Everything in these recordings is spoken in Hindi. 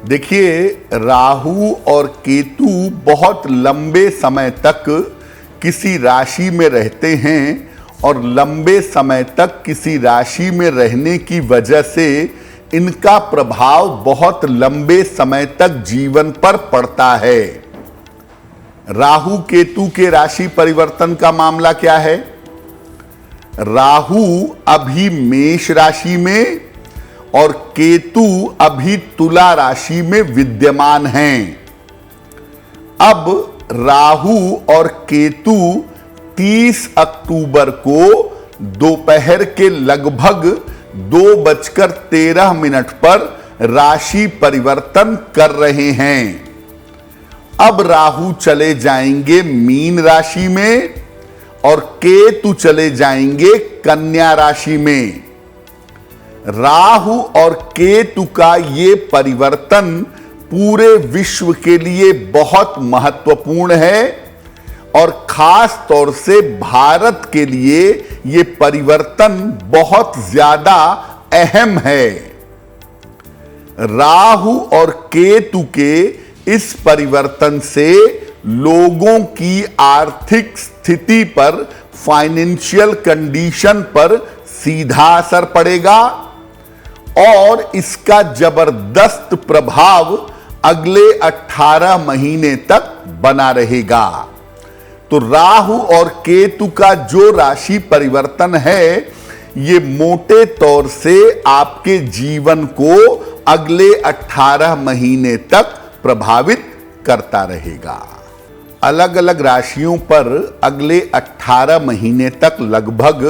देखिए, राहु और केतु बहुत लंबे समय तक किसी राशि में रहते हैं और लंबे समय तक किसी राशि में रहने की वजह से इनका प्रभाव बहुत लंबे समय तक जीवन पर पड़ता है। राहु केतु के राशि परिवर्तन का मामला क्या है? राहु अभी मेष राशि में और केतु अभी तुला राशि में विद्यमान हैं। अब राहु और केतु 30 अक्टूबर को दोपहर के लगभग 2:13 पर राशि परिवर्तन कर रहे हैं। अब राहु चले जाएंगे मीन राशि में और केतु चले जाएंगे कन्या राशि में। राहु और केतु का ये परिवर्तन पूरे विश्व के लिए बहुत महत्वपूर्ण है और खास तौर से भारत के लिए ये परिवर्तन बहुत ज्यादा अहम है। राहु और केतु के इस परिवर्तन से लोगों की आर्थिक स्थिति पर, फाइनेंशियल कंडीशन पर सीधा असर पड़ेगा और इसका जबरदस्त प्रभाव अगले 18 महीने तक बना रहेगा। तो राहु और केतु का जो राशि परिवर्तन है, ये मोटे तौर से आपके जीवन को अगले 18 महीने तक प्रभावित करता रहेगा। अलग अलग राशियों पर अगले 18 महीने तक लगभग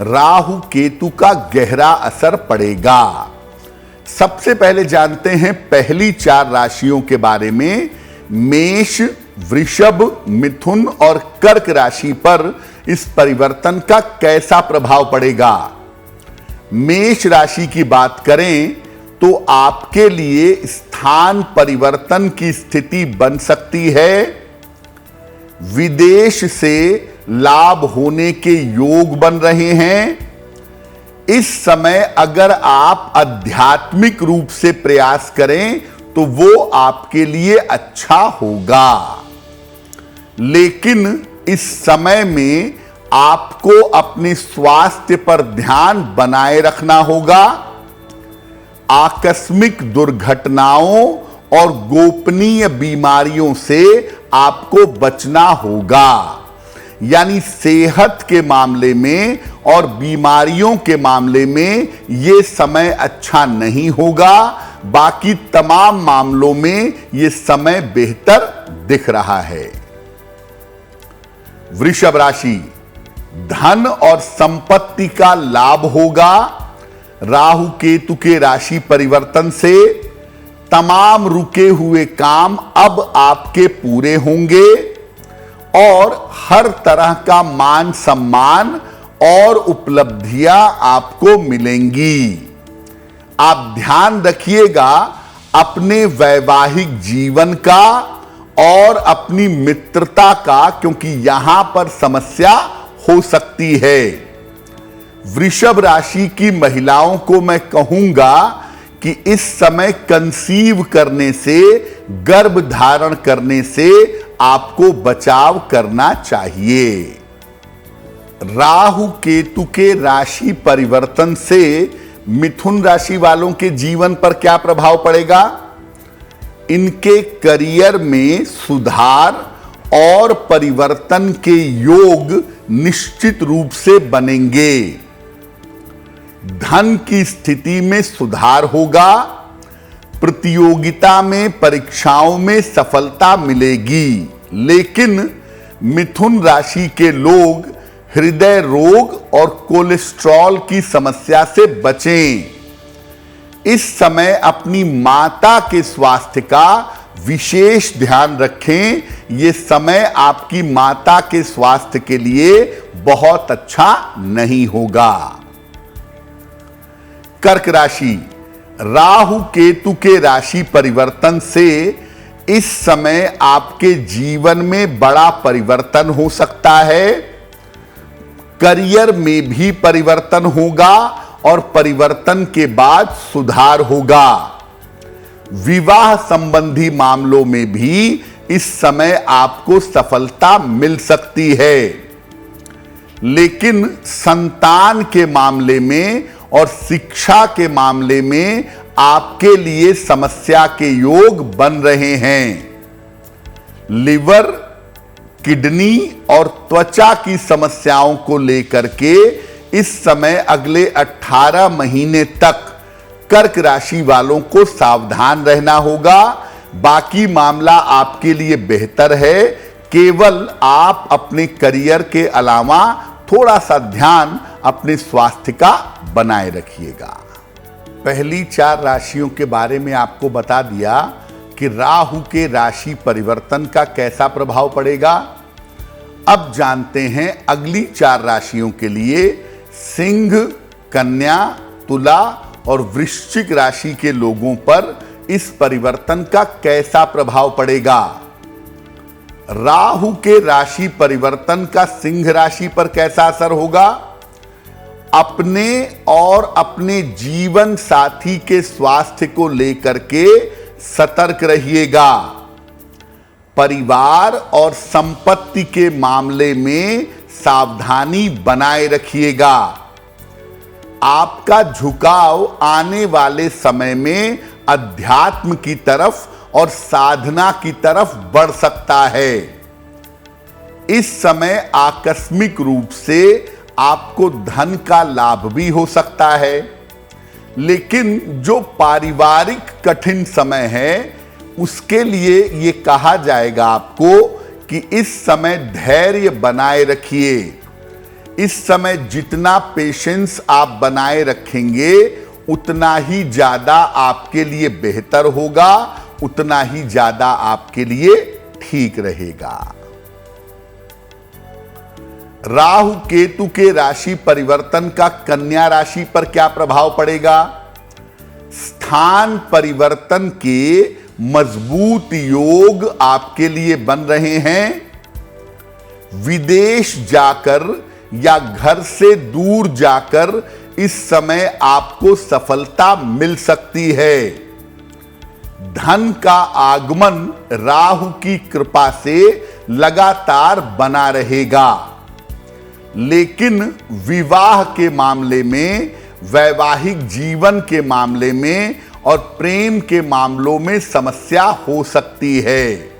राहु केतु का गहरा असर पड़ेगा। सबसे पहले जानते हैं पहली 4 राशियों के बारे में। मेष, वृषभ, मिथुन और कर्क राशि पर इस परिवर्तन का कैसा प्रभाव पड़ेगा। मेष राशि की बात करें तो आपके लिए स्थान परिवर्तन की स्थिति बन सकती है। विदेश से लाभ होने के योग बन रहे हैं। इस समय अगर आप आध्यात्मिक रूप से प्रयास करें तो वो आपके लिए अच्छा होगा, लेकिन इस समय में आपको अपने स्वास्थ्य पर ध्यान बनाए रखना होगा। आकस्मिक दुर्घटनाओं और गोपनीय बीमारियों से आपको बचना होगा। यानी सेहत के मामले में और बीमारियों के मामले में यह समय अच्छा नहीं होगा। बाकी तमाम मामलों में यह समय बेहतर दिख रहा है। वृषभ राशि, धन और संपत्ति का लाभ होगा। राहु केतु के राशि परिवर्तन से तमाम रुके हुए काम अब आपके पूरे होंगे और हर तरह का मान सम्मान और उपलब्धियां आपको मिलेंगी। आप ध्यान रखिएगा अपने वैवाहिक जीवन का और अपनी मित्रता का, क्योंकि यहां पर समस्या हो सकती है। वृषभ राशि की महिलाओं को मैं कहूंगा कि इस समय कंसीव करने से, गर्भ धारण करने से आपको बचाव करना चाहिए। राहु केतु के राशि परिवर्तन से मिथुन राशि वालों के जीवन पर क्या प्रभाव पड़ेगा? इनके करियर में सुधार और परिवर्तन के योग निश्चित रूप से बनेंगे। धन की स्थिति में सुधार होगा। प्रतियोगिता में, परीक्षाओं में सफलता मिलेगी। लेकिन मिथुन राशि के लोग हृदय रोग और कोलेस्ट्रॉल की समस्या से बचें। इस समय अपनी माता के स्वास्थ्य का विशेष ध्यान रखें। यह समय आपकी माता के स्वास्थ्य के लिए बहुत अच्छा नहीं होगा। कर्क राशि, राहु केतु के राशि परिवर्तन से इस समय आपके जीवन में बड़ा परिवर्तन हो सकता है। करियर में भी परिवर्तन होगा और परिवर्तन के बाद सुधार होगा। विवाह संबंधी मामलों में भी इस समय आपको सफलता मिल सकती है, लेकिन संतान के मामले में और शिक्षा के मामले में आपके लिए समस्या के योग बन रहे हैं। लिवर, किडनी और त्वचा की समस्याओं को लेकर के इस समय अगले 18 महीने तक कर्क राशि वालों को सावधान रहना होगा। बाकी मामला आपके लिए बेहतर है, केवल आप अपने करियर के अलावा थोड़ा सा ध्यान अपने स्वास्थ्य का बनाए रखिएगा। पहली 4 राशियों के बारे में आपको बता दिया कि राहु के राशि परिवर्तन का कैसा प्रभाव पड़ेगा। अब जानते हैं अगली 4 राशियों के लिए सिंह, कन्या, तुला और वृश्चिक राशि के लोगों पर इस परिवर्तन का कैसा प्रभाव पड़ेगा। राहु के राशि परिवर्तन का सिंह राशि पर कैसा असर होगा। अपने और अपने जीवन साथी के स्वास्थ्य को लेकर के सतर्क रहिएगा। परिवार और संपत्ति के मामले में सावधानी बनाए रखिएगा। आपका झुकाव आने वाले समय में अध्यात्म की तरफ और साधना की तरफ बढ़ सकता है। इस समय आकस्मिक रूप से आपको धन का लाभ भी हो सकता है, लेकिन जो पारिवारिक कठिन समय है उसके लिए ये कहा जाएगा आपको कि इस समय धैर्य बनाए रखिए। इस समय जितना पेशेंस आप बनाए रखेंगे उतना ही ज्यादा आपके लिए बेहतर होगा, उतना ही ज्यादा आपके लिए ठीक रहेगा। राहु केतु के राशि परिवर्तन का कन्या राशि पर क्या प्रभाव पड़ेगा। स्थान परिवर्तन के मजबूत योग आपके लिए बन रहे हैं। विदेश जाकर या घर से दूर जाकर इस समय आपको सफलता मिल सकती है। धन का आगमन राहु की कृपा से लगातार बना रहेगा, लेकिन विवाह के मामले में, वैवाहिक जीवन के मामले में और प्रेम के मामलों में समस्या हो सकती है।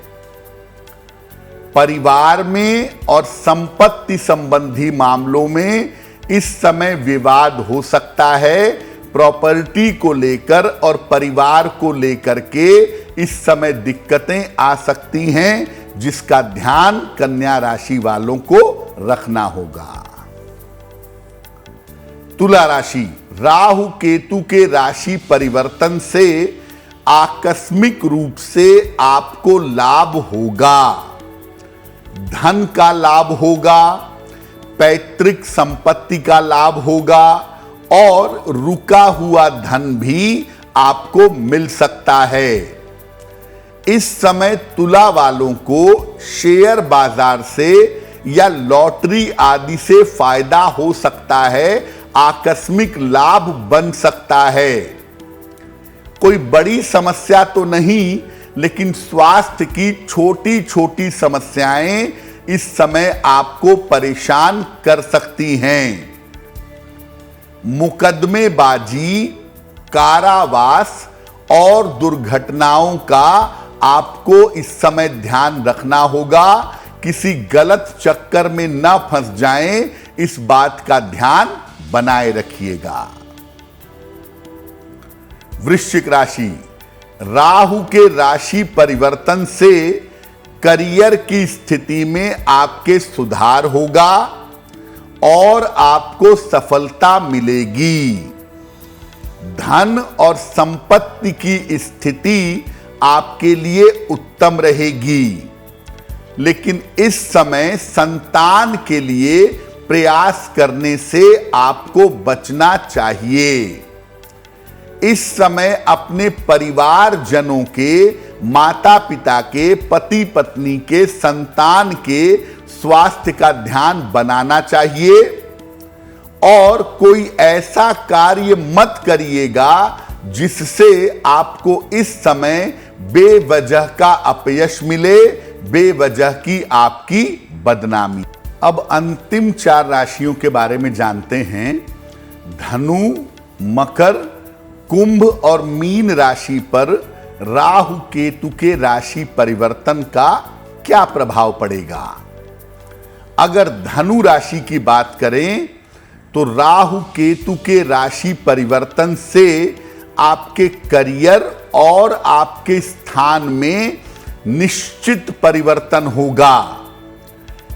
परिवार में और संपत्ति संबंधी मामलों में इस समय विवाद हो सकता है। प्रॉपर्टी को लेकर और परिवार को लेकर के इस समय दिक्कतें आ सकती हैं, जिसका ध्यान कन्या राशि वालों को रखना होगा। तुला राशि, राहु केतु के राशि परिवर्तन से आकस्मिक रूप से आपको लाभ होगा। धन का लाभ होगा, पैतृक संपत्ति का लाभ होगा और रुका हुआ धन भी आपको मिल सकता है। इस समय तुला वालों को शेयर बाजार से या लॉटरी आदि से फायदा हो सकता है, आकस्मिक लाभ बन सकता है। कोई बड़ी समस्या तो नहीं, लेकिन स्वास्थ्य की छोटी छोटी समस्याएं इस समय आपको परेशान कर सकती हैं। मुकदमेबाजी, कारावास और दुर्घटनाओं का आपको इस समय ध्यान रखना होगा। किसी गलत चक्कर में ना फंस जाएं, इस बात का ध्यान बनाए रखिएगा। वृश्चिक राशि, राहु के राशि परिवर्तन से करियर की स्थिति में आपके सुधार होगा और आपको सफलता मिलेगी। धन और संपत्ति की स्थिति आपके लिए उत्तम रहेगी, लेकिन इस समय संतान के लिए प्रयास करने से आपको बचना चाहिए। इस समय अपने परिवार जनों के, माता पिता के, पति पत्नी के, संतान के स्वास्थ्य का ध्यान बनाना चाहिए और कोई ऐसा कार्य मत करिएगा जिससे आपको इस समय बेवजह का अपयश मिले, बेवजह की आपकी बदनामी। अब अंतिम 4 राशियों के बारे में जानते हैं। धनु, मकर, कुंभ और मीन राशि पर राहु केतु के राशि परिवर्तन का क्या प्रभाव पड़ेगा। अगर धनु राशि की बात करें तो राहु केतु के राशि परिवर्तन से आपके करियर और आपके स्थान में निश्चित परिवर्तन होगा।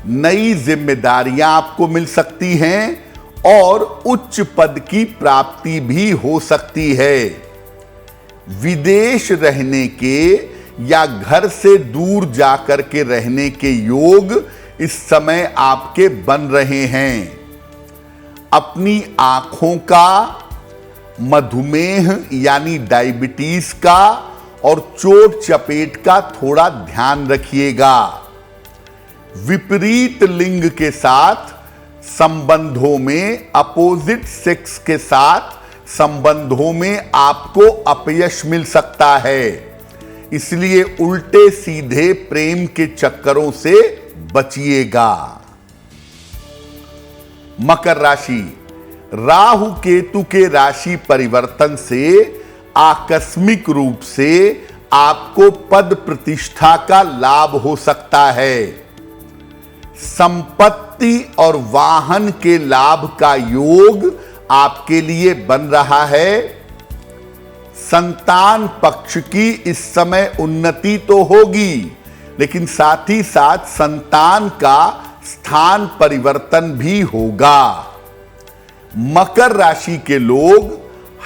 नई जिम्मेदारियां आपको मिल सकती हैं और उच्च पद की प्राप्ति भी हो सकती है। विदेश रहने के या घर से दूर जाकर के रहने के योग इस समय आपके बन रहे हैं। अपनी आंखों का, मधुमेह यानी डायबिटीज का और चोट चपेट का थोड़ा ध्यान रखिएगा। विपरीत लिंग के साथ संबंधों में, अपोजिट सेक्स के साथ संबंधों में आपको अपयश मिल सकता है। इसलिए उल्टे सीधे प्रेम के चक्करों से बचिएगा। मकर राशि, राहु केतु के राशि परिवर्तन से आकस्मिक रूप से आपको पद प्रतिष्ठा का लाभ हो सकता है। संपत्ति और वाहन के लाभ का योग आपके लिए बन रहा है। संतान पक्ष की इस समय उन्नति तो होगी, लेकिन साथ ही साथ संतान का स्थान परिवर्तन भी होगा। मकर राशि के लोग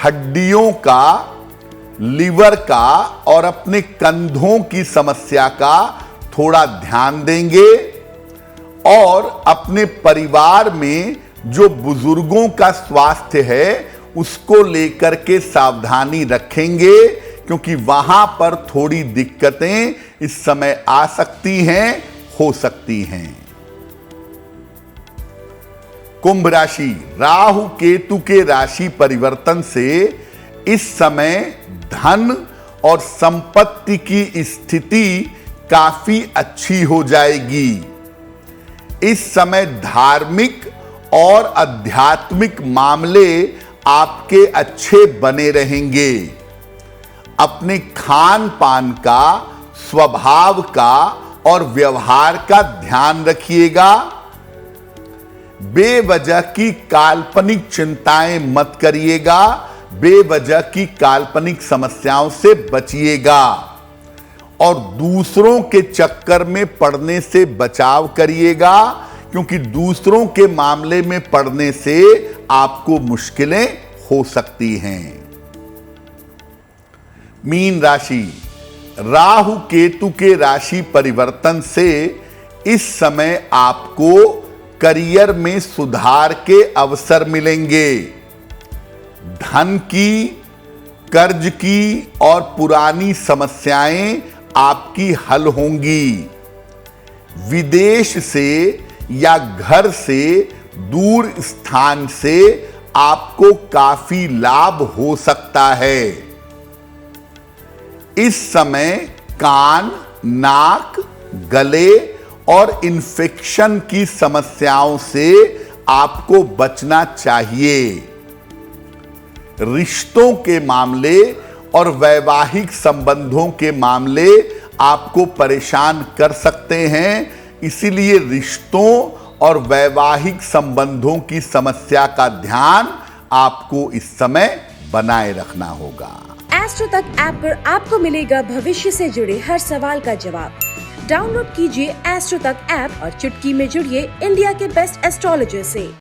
हड्डियों का, लीवर का और अपने कंधों की समस्या का थोड़ा ध्यान देंगे और अपने परिवार में जो बुजुर्गों का स्वास्थ्य है उसको लेकर के सावधानी रखेंगे, क्योंकि वहां पर थोड़ी दिक्कतें इस समय आ सकती हैं, हो सकती हैं। कुंभ राशि, राहु केतु के राशि परिवर्तन से इस समय धन और संपत्ति की स्थिति काफी अच्छी हो जाएगी। इस समय धार्मिक और आध्यात्मिक मामले आपके अच्छे बने रहेंगे। अपने खान पान का, स्वभाव का और व्यवहार का ध्यान रखिएगा। बेवजह की काल्पनिक चिंताएं मत करिएगा, बेवजह की काल्पनिक समस्याओं से बचिएगा और दूसरों के चक्कर में पड़ने से बचाव करिएगा, क्योंकि दूसरों के मामले में पड़ने से आपको मुश्किलें हो सकती हैं। मीन राशि, राहु केतु के राशि परिवर्तन से इस समय आपको करियर में सुधार के अवसर मिलेंगे। धन की, कर्ज की और पुरानी समस्याएं आपकी हल होंगी। विदेश से या घर से दूर स्थान से आपको काफी लाभ हो सकता है। इस समय कान, नाक, गले और इन्फेक्शन की समस्याओं से आपको बचना चाहिए। रिश्तों के मामले और वैवाहिक संबंधों के मामले आपको परेशान कर सकते हैं, इसीलिए रिश्तों और वैवाहिक संबंधों की समस्या का ध्यान आपको इस समय बनाए रखना होगा। एस्ट्रो तक ऐप पर आपको मिलेगा भविष्य से जुड़े हर सवाल का जवाब। डाउनलोड कीजिए एस्ट्रो तक ऐप और चुटकी में जुड़िए इंडिया के बेस्ट एस्ट्रोलॉजर से।